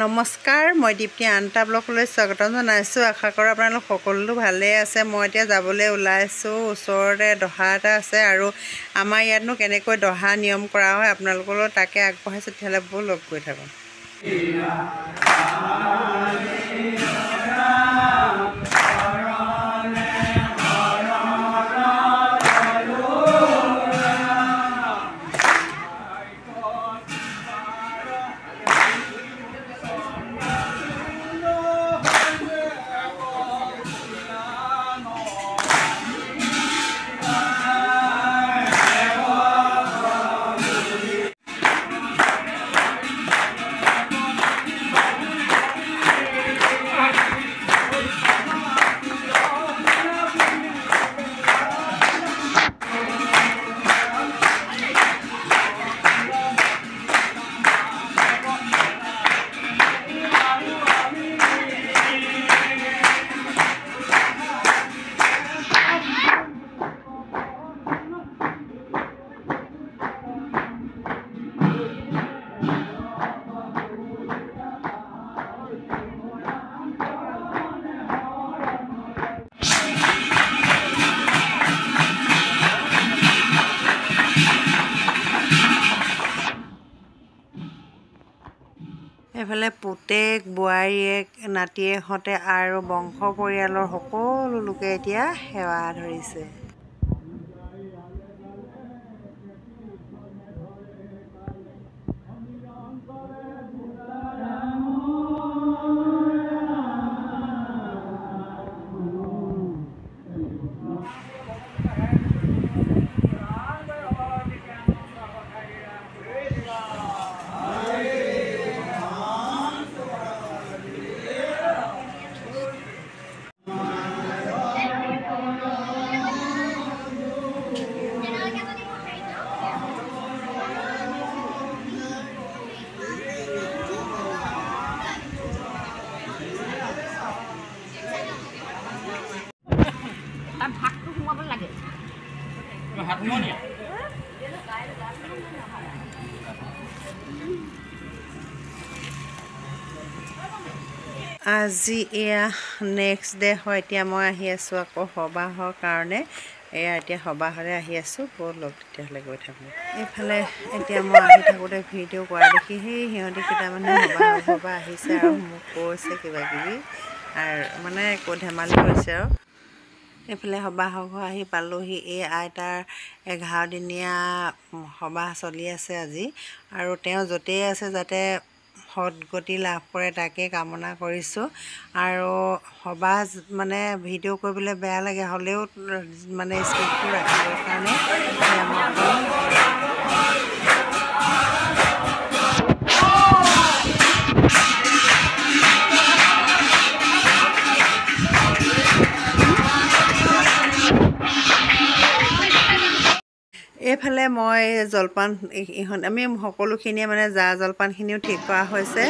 নমস্কাৰ মই দীপ্তি আনটা ব্লকলৈ স্বাগতম জনাইছোঁ আশা কৰোঁ আপোনালোক সকলো ভালে আছে মই এতিয়া যাবলৈ ওলাইছোঁ ওচৰতে দহা এটা আছে আৰু আমাৰ ইয়াতনো কেনেকৈ দহা নিয়ম কৰা হয় আপোনালোকলৈ তাকে আগবঢ়াইছোঁ তেতিয়াহ'লে বহু লগ গৈ থাকোঁ এফালে পুতেক বোৱাৰীয়েক নাতিয়েকহঁতে আৰু বংশ পৰিয়ালৰ সকলো লোকে এতিয়া সেৱা ধৰিছে আজি এয়া নেক্সট ডে হয় এতিয়া মই আহি আছোঁ আকৌ সবাহৰ কাৰণে এয়া এতিয়া সবাহলৈ আহি আছোঁ ব'লক তেতিয়াহ'লে গৈ থাকোঁ এইফালে এতিয়া মই আহি থাকোঁতে ভিডিঅ' কৰা দেখি সেই সিহঁতি কেইটামানে সবাহ আহিছে আৰু মোক কৈছে কিবাকিবি আৰু মানে ধেমালি কৰিছে আৰু এইফালে সবাহৰ ঘৰ আহি পালোহি এই আইতাৰ 11 দিনীয়া সবাহ চলি আছে আজি আৰু তেওঁ য'তেই আছে যাতে সদগতি লাভ কৰে তাকে কামনা কৰিছোঁ আৰু সবাহ মানে ভিডিঅ' কৰিবলৈ বেয়া লাগে হ'লেও মানে স্ক্ৰিপ্টটো ৰাখিবৰ কাৰণে এইফালে মই জলপান আমি সকলোখিনিয়ে মানে জা জলপানখিনিও ঠিক কৰা হৈছে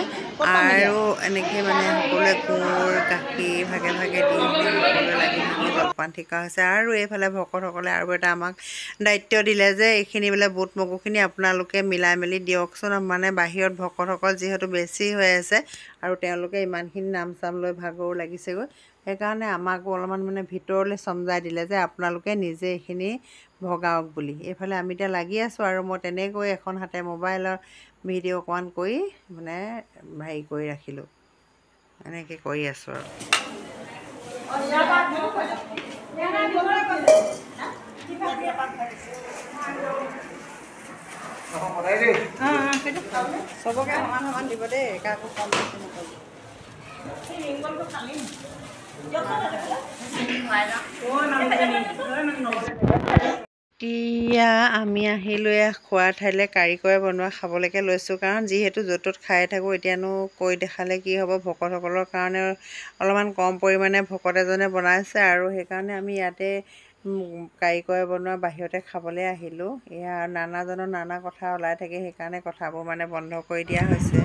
আৰু এনেকৈ মানে সকলোৱে গুৰ গাখীৰ ভাগে ভাগে দি সকলোৱে লাগি ভাগি জলপান ঠিক কৰা হৈছে আৰু এইফালে ভকতসকলে আৰু এটা আমাক দায়িত্ব দিলে যে এইখিনি বোলে বুট মগুখিনি আপোনালোকে মিলাই মেলি দিয়কচোন মানে বাহিৰত ভকতসকল যিহেতু বেছি হৈ আছে আৰু তেওঁলোকে ইমানখিনি নাম চাম লৈ ভাগৰো লাগিছেগৈ সেইকাৰণে আমাকো অলপমান মানে ভিতৰলৈ চমজাই দিলে যে আপোনালোকে নিজে এইখিনি ভগাওক বুলি এইফালে আমি এতিয়া লাগি আছোঁ আৰু মই তেনেকৈ এখন হাতে মোবাইলৰ ভিডিঅ' অকণমান কৰি মানে হেৰি কৰি ৰাখিলোঁ এনেকৈ কৰি আছোঁ আৰু চবকে সমান সমান দিব দেই কাকো কম বেছি নকৰিব এতিয়া আমি আহিলোঁ এয়া খোৱা ঠাইলৈ কাৰিকৰে বনোৱা খাবলৈকে লৈছোঁ, কাৰণ যিহেতু য'ত ত'ত খাই থাকোঁ, এতিয়ানো কৈ দেখালে কি হ'ব, ভকতসকলৰ কাৰণে অলপমান কম পৰিমাণে ভকত এজনে বনাইছে আৰু সেইকাৰণে আমি ইয়াতে কাৰিকৰে বনোৱা বাহিৰতে খাবলৈ আহিলোঁ। এয়া নানাজনৰ নানা কথা ওলাই থাকে, সেইকাৰণে কথাবোৰ মানে বন্ধ কৰি দিয়া হৈছে।